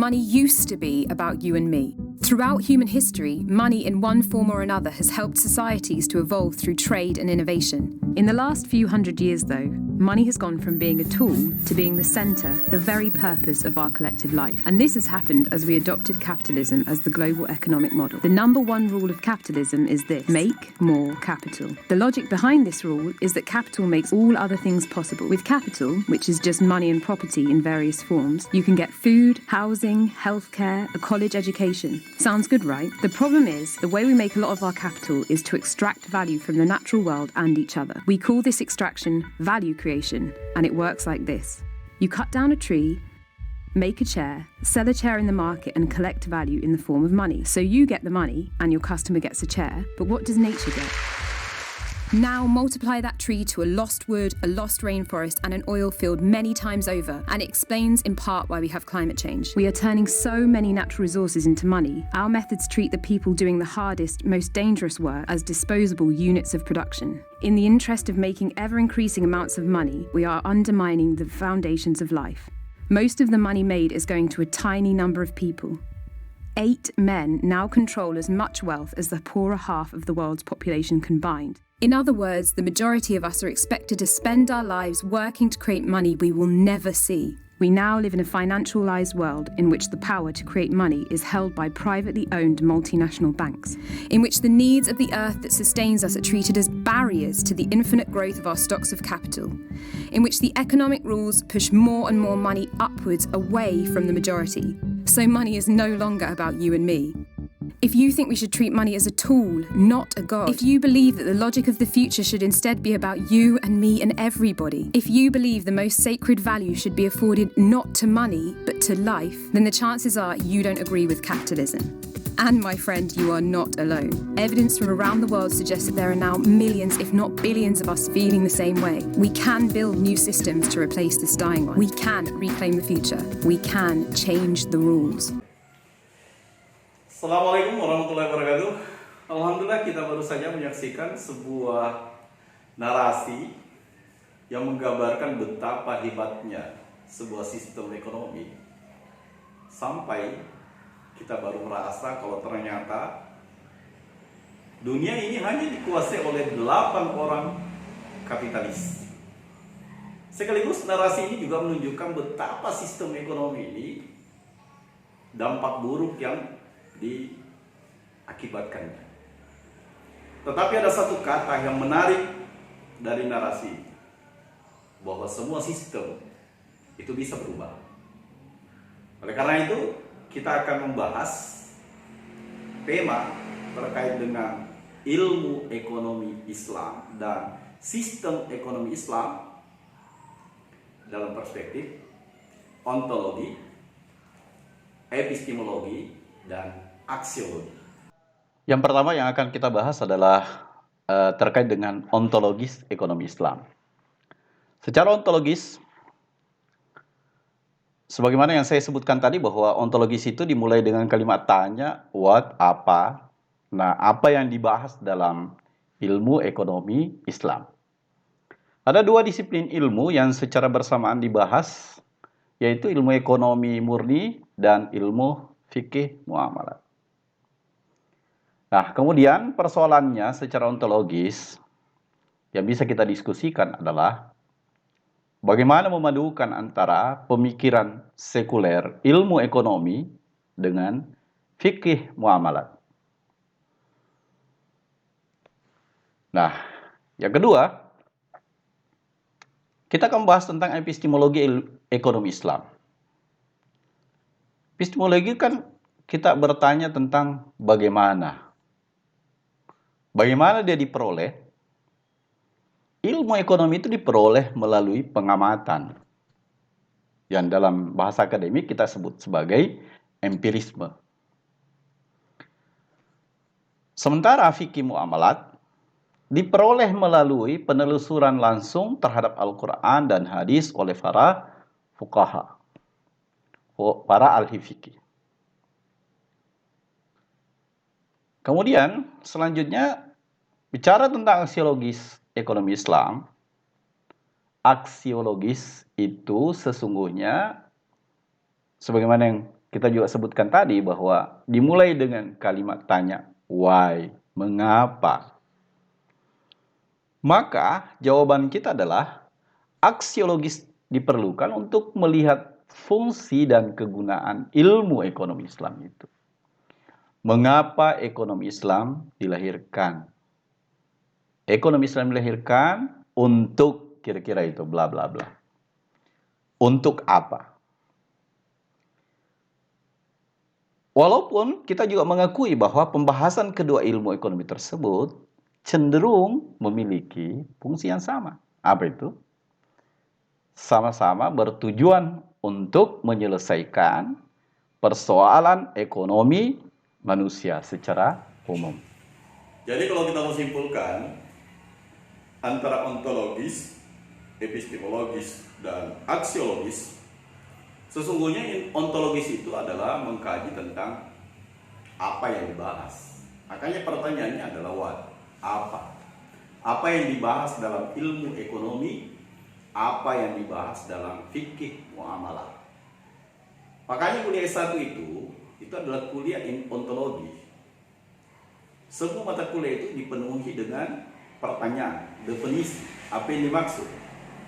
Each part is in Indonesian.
Money used to be about you and me. Throughout human history, money in one form or another has helped societies to evolve through trade and innovation. In the last few hundred years, though, money has gone from being a tool to being the centre, the very purpose of our collective life. And this has happened as we adopted capitalism as the global economic model. The number one rule of capitalism is this: make more capital. The logic behind this rule is that capital makes all other things possible. With capital, which is just money and property in various forms, you can get food, housing, healthcare, a college education. Sounds good, right? The problem is, the way we make a lot of our capital is to extract value from the natural world and each other. We call this extraction value creation, and it works like this. You cut down a tree, make a chair, sell a chair in the market and collect value in the form of money. So you get the money and your customer gets a chair, but what does nature get? Now multiply that tree to a lost wood, a lost rainforest and an oil field many times over, and it explains in part why we have climate change. We are turning so many natural resources into money. Our methods treat the people doing the hardest, most dangerous work as disposable units of production. In the interest of making ever-increasing amounts of money, we are undermining the foundations of life. Most of the money made is going to a tiny number of people. 8 men now control as much wealth as the poorer half of the world's population combined. In other words, the majority of us are expected to spend our lives working to create money we will never see. We now live in a financialized world in which the power to create money is held by privately owned multinational banks, in which the needs of the earth that sustains us are treated as barriers to the infinite growth of our stocks of capital, in which the economic rules push more and more money upwards away from the majority. So money is no longer about you and me. If you think we should treat money as a tool, not a god, if you believe that the logic of the future should instead be about you and me and everybody, if you believe the most sacred value should be afforded not to money, but to life, then the chances are you don't agree with capitalism. And my friend, you are not alone. Evidence from around the world suggests that there are now millions, if not billions of us feeling the same way. We can build new systems to replace this dying one. We can reclaim the future. We can change the rules. Assalamualaikum warahmatullahi wabarakatuh. Alhamdulillah, kita baru saja menyaksikan sebuah narasi yang menggambarkan betapa hebatnya sebuah sistem ekonomi, sampai kita baru merasa kalau ternyata dunia ini hanya dikuasai oleh 8 orang kapitalis. Sekaligus narasi ini juga menunjukkan betapa sistem ekonomi ini dampak buruk yang diakibatkannya. Tetapi ada satu kata yang menarik dari narasi, bahwa semua sistem itu bisa berubah. Oleh karena itu, kita akan membahas tema terkait dengan ilmu ekonomi Islam dan sistem ekonomi Islam dalam perspektif ontologi, epistemologi, dan aksiologi. Yang pertama yang akan kita bahas adalah terkait dengan ontologis ekonomi Islam. Secara ontologis, sebagaimana yang saya sebutkan tadi, bahwa ontologis itu dimulai dengan kalimat tanya, what, apa. Nah, apa yang dibahas dalam ilmu ekonomi Islam? Ada 2 disiplin ilmu yang secara bersamaan dibahas, yaitu ilmu ekonomi murni dan ilmu fikih muamalat. Nah, kemudian persoalannya secara ontologis yang bisa kita diskusikan adalah bagaimana memadukan antara pemikiran sekuler ilmu ekonomi dengan fikih muamalat. Nah, yang kedua, kita akan membahas tentang epistemologi ekonomi Islam. Epistemologi kan kita bertanya tentang bagaimana dia diperoleh. Ilmu ekonomi itu diperoleh melalui pengamatan, yang dalam bahasa akademik kita sebut sebagai empirisme. Sementara fikih muamalat diperoleh melalui penelusuran langsung terhadap Al-Quran dan hadis oleh para fuqaha, para ahli fikih. Kemudian selanjutnya bicara tentang aksiologis ekonomi Islam. Aksiologis itu sesungguhnya sebagaimana yang kita juga sebutkan tadi bahwa dimulai dengan kalimat tanya, why, mengapa. Maka jawaban kita adalah aksiologis diperlukan untuk melihat fungsi dan kegunaan ilmu ekonomi Islam itu. Mengapa ekonomi Islam dilahirkan? Ekonomi Islam dilahirkan untuk kira-kira itu, bla bla bla. Untuk apa? Walaupun kita juga mengakui bahwa pembahasan kedua ilmu ekonomi tersebut cenderung memiliki fungsi yang sama. Apa itu? Sama-sama bertujuan untuk menyelesaikan persoalan ekonomi manusia secara umum. Jadi kalau kita mau simpulkan, antara ontologis, epistemologis, dan aksiologis, sesungguhnya ontologis itu adalah mengkaji tentang apa yang dibahas. Makanya pertanyaannya adalah what? Apa? Apa yang dibahas dalam ilmu ekonomi? Apa yang dibahas dalam fikih muamalah? Makanya kuliah S1 itu adalah kuliah ontologi. Semua mata kuliah itu dipenuhi dengan pertanyaan, definisi, apa yang dimaksud,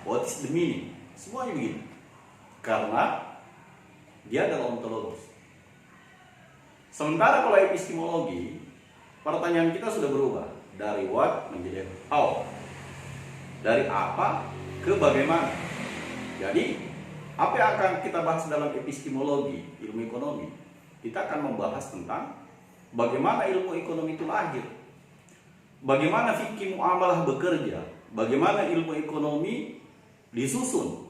what is the meaning, semuanya begini. Karena dia adalah ontologis. Sementara kalau epistemologi, pertanyaan kita sudah berubah dari what menjadi how, dari apa ke bagaimana. Jadi apa yang akan kita bahas dalam epistemologi, ilmu ekonomi, kita akan membahas tentang bagaimana ilmu ekonomi itu lahir, bagaimana fikih muamalah bekerja, bagaimana ilmu ekonomi disusun.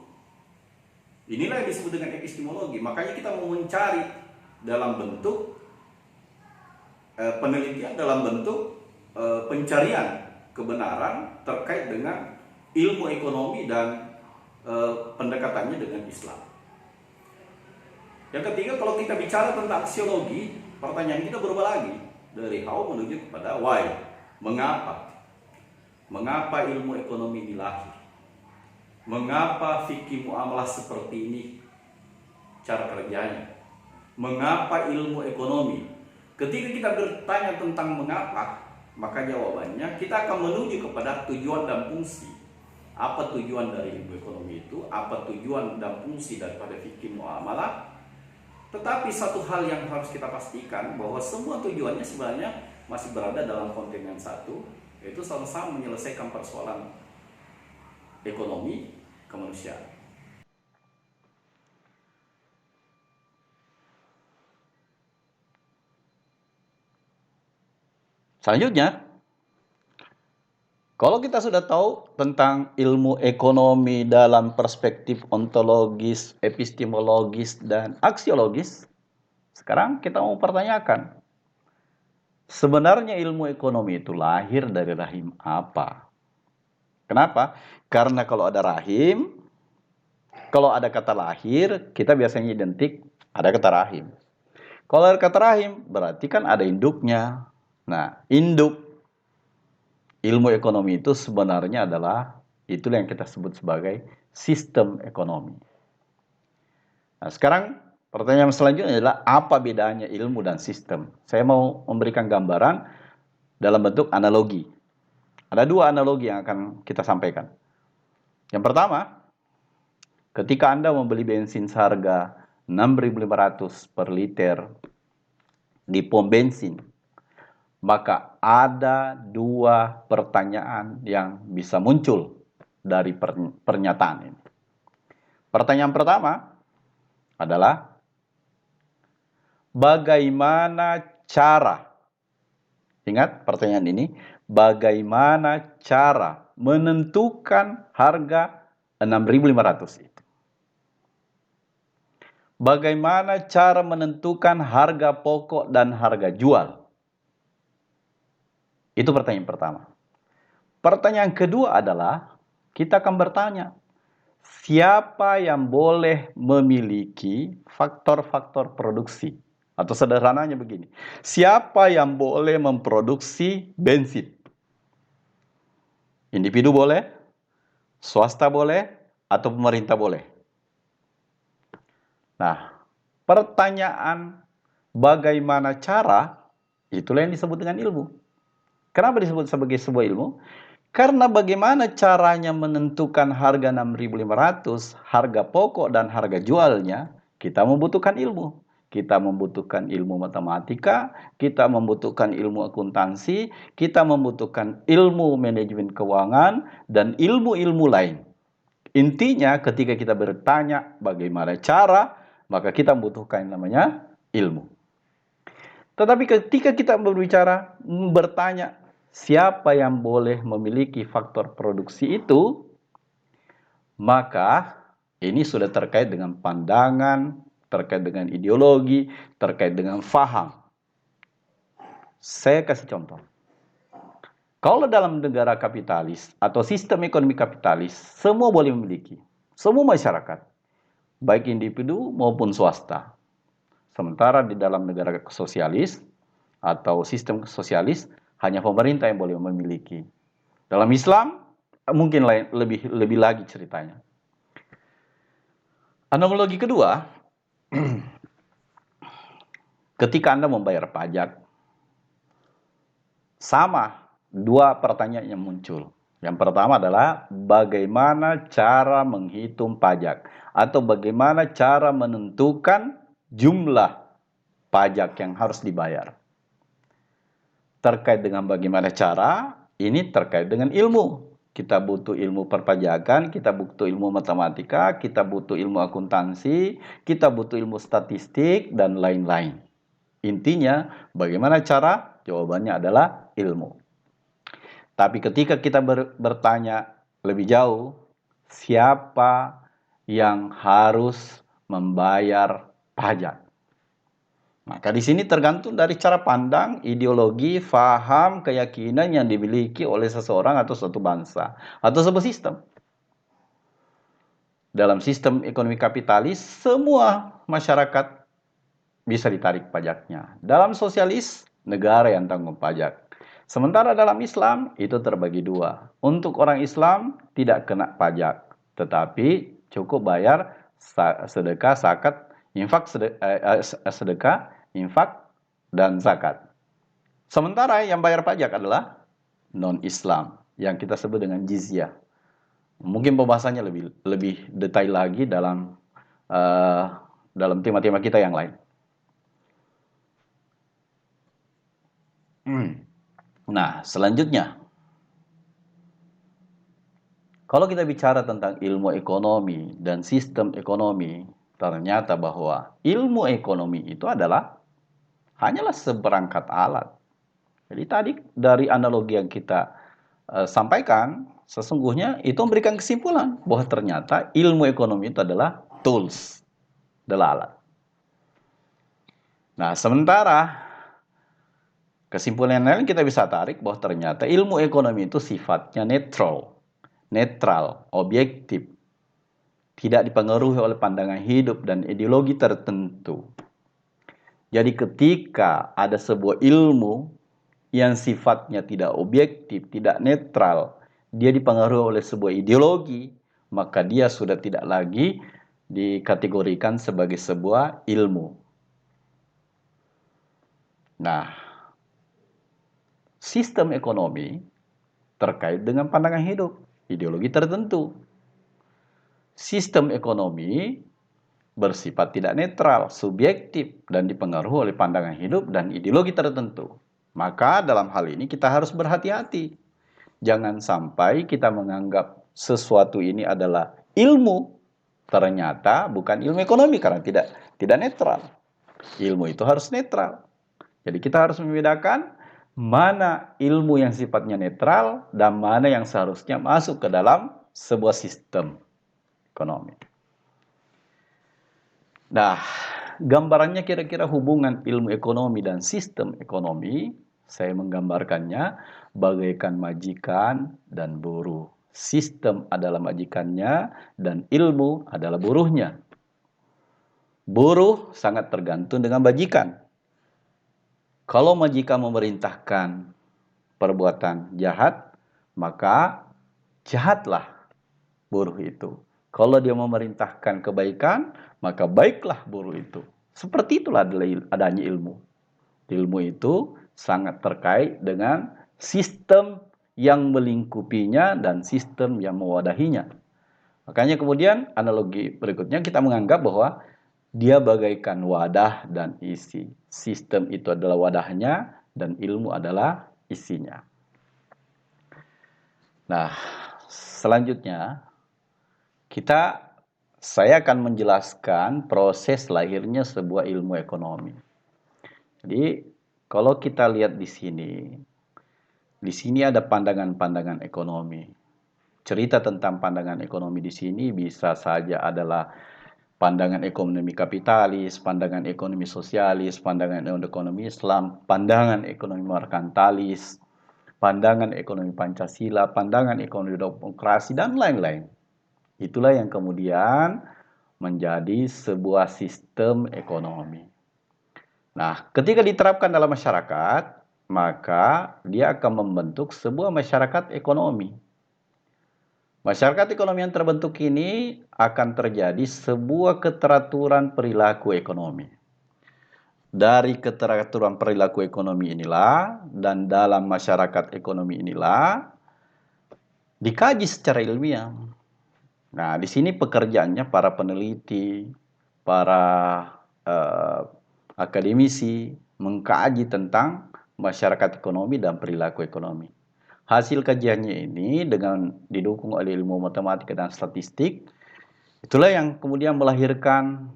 Inilah yang disebut dengan epistemologi. Makanya kita mau mencari dalam bentuk penelitian, dalam bentuk pencarian kebenaran terkait dengan ilmu ekonomi dan pendekatannya dengan Islam. Yang ketiga, kalau kita bicara tentang aksiologi, pertanyaan kita berubah lagi dari how menuju kepada why, mengapa. Mengapa ilmu ekonomi ini lahir? Mengapa fikih muamalah seperti ini cara kerjanya? Mengapa ilmu ekonomi? Ketika kita bertanya tentang mengapa, maka jawabannya kita akan menuju kepada tujuan dan fungsi. Apa tujuan dari ilmu ekonomi itu? Apa tujuan dan fungsi daripada fikih muamalah? Tetapi satu hal yang harus kita pastikan bahwa semua tujuannya sebenarnya masih berada dalam konteks yang satu, yaitu sama-sama menyelesaikan persoalan ekonomi kemanusiaan. Selanjutnya, kalau kita sudah tahu tentang ilmu ekonomi dalam perspektif ontologis, epistemologis, dan aksiologis, sekarang kita mau pertanyakan, sebenarnya ilmu ekonomi itu lahir dari rahim apa? Kenapa? Karena kalau ada rahim, kalau ada kata lahir, kita biasanya identik ada kata rahim. Kalau ada kata rahim, berarti kan ada induknya. Nah, induk ilmu ekonomi itu sebenarnya adalah itulah yang kita sebut sebagai sistem ekonomi. Nah, sekarang pertanyaan selanjutnya adalah apa bedanya ilmu dan sistem? Saya mau memberikan gambaran dalam bentuk analogi. Ada dua analogi yang akan kita sampaikan. Yang pertama, ketika Anda membeli bensin seharga 6.500 per liter di pom bensin, maka ada dua pertanyaan yang bisa muncul dari pernyataan ini. Pertanyaan pertama adalah bagaimana cara, ingat pertanyaan ini, bagaimana cara menentukan harga 6.500 itu? Bagaimana cara menentukan harga pokok dan harga jual? Itu pertanyaan pertama. Pertanyaan kedua adalah, kita akan bertanya, siapa yang boleh memiliki faktor-faktor produksi? Atau sederhananya begini, siapa yang boleh memproduksi bensin? Individu boleh, swasta boleh, atau pemerintah boleh? Nah, Pertanyaan bagaimana cara, itulah yang disebut dengan ilmu. Kenapa disebut sebagai sebuah ilmu? Karena bagaimana caranya menentukan harga 6.500, harga pokok dan harga jualnya, kita membutuhkan ilmu. Kita membutuhkan ilmu matematika, kita membutuhkan ilmu akuntansi, kita membutuhkan ilmu manajemen keuangan, dan ilmu-ilmu lain. Intinya ketika kita bertanya bagaimana cara, maka kita membutuhkan yang namanya ilmu. Tetapi ketika kita bertanya siapa yang boleh memiliki faktor produksi itu, maka ini sudah terkait dengan pandangan, terkait dengan ideologi, terkait dengan faham. Saya kasih contoh. Kalau dalam negara kapitalis atau sistem ekonomi kapitalis, semua boleh memiliki. Semua masyarakat, baik individu maupun swasta. Sementara di dalam negara sosialis atau sistem sosialis, hanya pemerintah yang boleh memiliki. Dalam Islam, mungkin lebih lagi ceritanya. Analogi kedua, ketika Anda membayar pajak, sama dua pertanyaan yang muncul. Yang pertama adalah bagaimana cara menghitung pajak atau bagaimana cara menentukan jumlah pajak yang harus dibayar. Terkait dengan bagaimana cara, ini terkait dengan ilmu. Kita butuh ilmu perpajakan, kita butuh ilmu matematika, kita butuh ilmu akuntansi, kita butuh ilmu statistik, dan lain-lain. Intinya, bagaimana cara? Jawabannya adalah ilmu. Tapi ketika kita bertanya lebih jauh, siapa yang harus membayar pajak? Maka di sini tergantung dari cara pandang, ideologi, faham, keyakinan yang dimiliki oleh seseorang atau suatu bangsa atau sebuah sistem. Dalam sistem ekonomi kapitalis, semua masyarakat bisa ditarik pajaknya. Dalam sosialis, negara yang tanggung pajak. Sementara dalam Islam, itu terbagi dua. Untuk orang Islam, tidak kena pajak. Tetapi cukup bayar sedekah, zakat, sedekah, infak, dan zakat. Sementara yang bayar pajak adalah non-Islam, yang kita sebut dengan jizyah. Mungkin pembahasannya lebih detail lagi dalam tema-tema kita yang lain. Nah, selanjutnya, kalau kita bicara tentang ilmu ekonomi dan sistem ekonomi, ternyata bahwa ilmu ekonomi itu hanyalah seperangkat alat. Jadi tadi dari analogi yang kita sampaikan, sesungguhnya itu memberikan kesimpulan bahwa ternyata ilmu ekonomi itu adalah tools, adalah alat. Nah, sementara kesimpulan lain kita bisa tarik bahwa ternyata ilmu ekonomi itu sifatnya netral, objektif, tidak dipengaruhi oleh pandangan hidup dan ideologi tertentu. Jadi ketika ada sebuah ilmu yang sifatnya tidak objektif, tidak netral, dia dipengaruhi oleh sebuah ideologi, maka dia sudah tidak lagi dikategorikan sebagai sebuah ilmu. Nah, sistem ekonomi terkait dengan pandangan hidup, ideologi tertentu. Sistem ekonomi bersifat tidak netral, subjektif, dan dipengaruhi oleh pandangan hidup dan ideologi tertentu. Maka dalam hal ini kita harus berhati-hati. Jangan sampai kita menganggap sesuatu ini adalah ilmu, ternyata bukan ilmu ekonomi karena tidak netral. Ilmu itu harus netral. Jadi kita harus membedakan mana ilmu yang sifatnya netral dan mana yang seharusnya masuk ke dalam sebuah sistem ekonomi. Nah, gambarannya kira-kira hubungan ilmu ekonomi dan sistem ekonomi, saya menggambarkannya bagaikan majikan dan buruh. Sistem adalah majikannya dan ilmu adalah buruhnya. Buruh sangat tergantung dengan majikan. Kalau majikan memerintahkan perbuatan jahat, maka jahatlah buruh itu. Kalau dia memerintahkan kebaikan, maka baiklah buruh itu. Seperti itulah adanya ilmu. Ilmu itu sangat terkait dengan sistem yang melingkupinya dan sistem yang mewadahinya. Makanya kemudian analogi berikutnya kita menganggap bahwa dia bagaikan wadah dan isi. Sistem itu adalah wadahnya dan ilmu adalah isinya. Nah, selanjutnya saya akan menjelaskan proses lahirnya sebuah ilmu ekonomi. Jadi, kalau kita lihat di sini ada pandangan-pandangan ekonomi. Cerita tentang pandangan ekonomi di sini bisa saja adalah pandangan ekonomi kapitalis, pandangan ekonomi sosialis, pandangan ekonomi Islam, pandangan ekonomi merkantilis, pandangan ekonomi Pancasila, pandangan ekonomi demokrasi, dan lain-lain. Itulah yang kemudian menjadi sebuah sistem ekonomi. Nah, ketika diterapkan dalam masyarakat, maka dia akan membentuk sebuah masyarakat ekonomi. Masyarakat ekonomi yang terbentuk ini akan terjadi sebuah keteraturan perilaku ekonomi. Dari keteraturan perilaku ekonomi inilah, dan dalam masyarakat ekonomi inilah, dikaji secara ilmiah. Nah, di sini pekerjaannya para peneliti, para akademisi mengkaji tentang masyarakat ekonomi dan perilaku ekonomi. Hasil kajiannya ini dengan didukung oleh ilmu matematika dan statistik, itulah yang kemudian melahirkan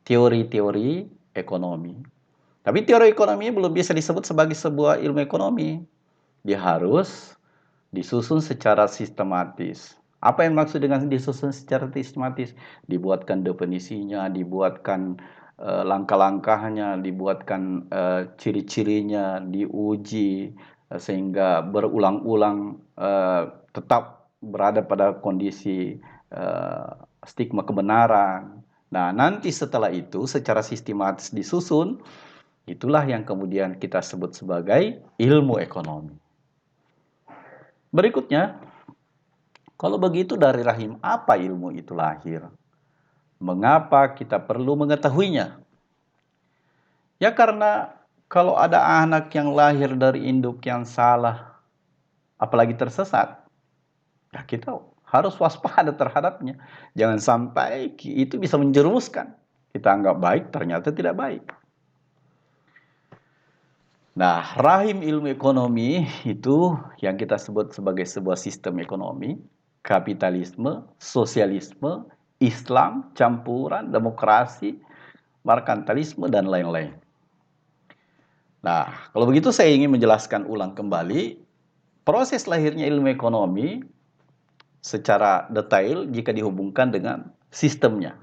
teori-teori ekonomi. Tapi teori ekonomi belum bisa disebut sebagai sebuah ilmu ekonomi. Dia harus disusun secara sistematis. Apa yang maksud dengan disusun secara sistematis? Dibuatkan definisinya, dibuatkan langkah-langkahnya, dibuatkan ciri-cirinya, diuji sehingga berulang-ulang tetap berada pada kondisi stigma kebenaran. Nah, nanti setelah itu secara sistematis disusun, itulah yang kemudian kita sebut sebagai ilmu ekonomi. Berikutnya, kalau begitu dari rahim apa ilmu itu lahir? Mengapa kita perlu mengetahuinya? Ya karena kalau ada anak yang lahir dari induk yang salah, apalagi tersesat, ya kita harus waspada terhadapnya. Jangan sampai itu bisa menjerumuskan. Kita anggap baik, ternyata tidak baik. Nah, rahim ilmu ekonomi itu yang kita sebut sebagai sebuah sistem ekonomi, kapitalisme, sosialisme, Islam, campuran, demokrasi, merkantilisme, dan lain-lain. Nah, kalau begitu saya ingin menjelaskan ulang kembali proses lahirnya ilmu ekonomi secara detail jika dihubungkan dengan sistemnya.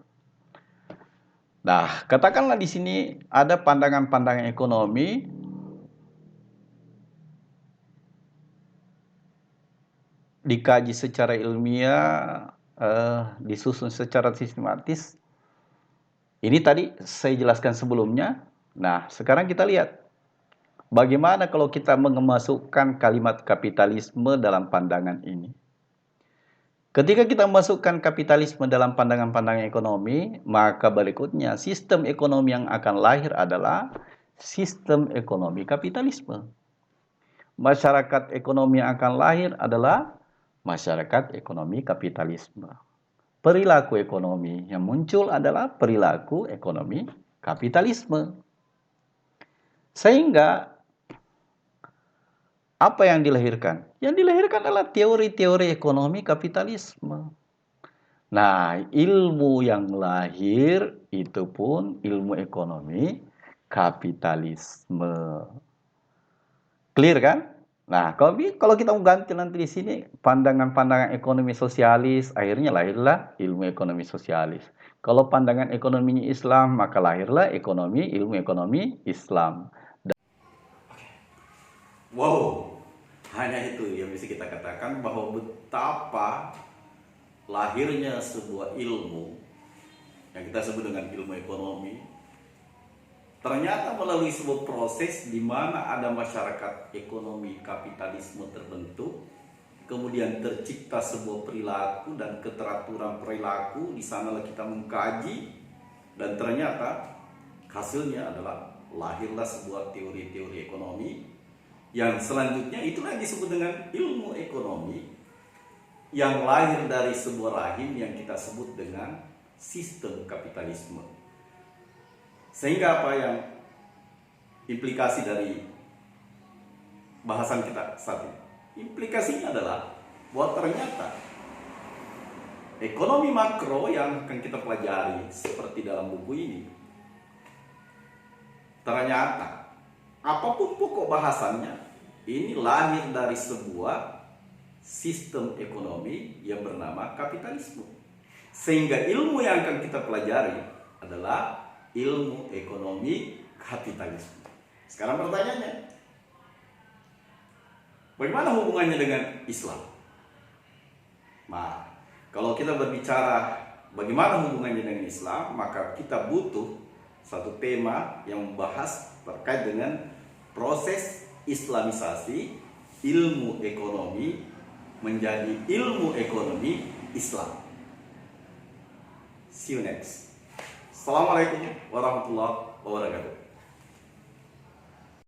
Nah, katakanlah di sini ada pandangan-pandangan ekonomi dikaji secara ilmiah, disusun secara sistematis. Ini tadi saya jelaskan sebelumnya. Nah, sekarang kita lihat bagaimana kalau kita memasukkan kalimat kapitalisme dalam pandangan ini. Ketika kita memasukkan kapitalisme dalam pandangan-pandangan ekonomi, maka berikutnya sistem ekonomi yang akan lahir adalah sistem ekonomi kapitalisme. Masyarakat ekonomi yang akan lahir adalah masyarakat ekonomi kapitalisme. Perilaku ekonomi yang muncul adalah perilaku ekonomi kapitalisme. Sehingga apa yang dilahirkan? Yang dilahirkan adalah teori-teori ekonomi kapitalisme. Nah, ilmu yang lahir itu pun ilmu ekonomi kapitalisme. Clear kan? Nah, kalau kita mau ganti nanti di sini pandangan-pandangan ekonomi sosialis, akhirnya lahirlah ilmu ekonomi sosialis. Kalau pandangan ekonominya Islam, maka lahirlah ilmu ekonomi Islam. Wow, hanya itu yang bisa kita katakan bahwa betapa lahirnya sebuah ilmu yang kita sebut dengan ilmu ekonomi ternyata melalui sebuah proses di mana ada masyarakat ekonomi kapitalisme terbentuk, kemudian tercipta sebuah perilaku dan keteraturan perilaku. Di sanalah kita mengkaji dan ternyata Hasilnya adalah lahirlah sebuah teori-teori ekonomi yang selanjutnya itulah yang disebut dengan ilmu ekonomi, yang lahir dari sebuah rahim yang kita sebut dengan sistem kapitalisme. Sehingga apa yang implikasi dari bahasan kita saat ini? Implikasinya adalah bahwa ternyata ekonomi makro yang akan kita pelajari seperti dalam buku ini, ternyata apapun pokok bahasannya, ini lahir dari sebuah sistem ekonomi yang bernama kapitalisme. Sehingga ilmu yang akan kita pelajari adalah ilmu ekonomi kapitalisme. Sekarang pertanyaannya, bagaimana hubungannya dengan Islam? Nah, kalau kita berbicara bagaimana hubungannya dengan Islam, maka kita butuh satu tema yang membahas terkait dengan proses Islamisasi ilmu ekonomi menjadi ilmu ekonomi Islam. See you next. Assalamualaikum warahmatullahi wabarakatuh.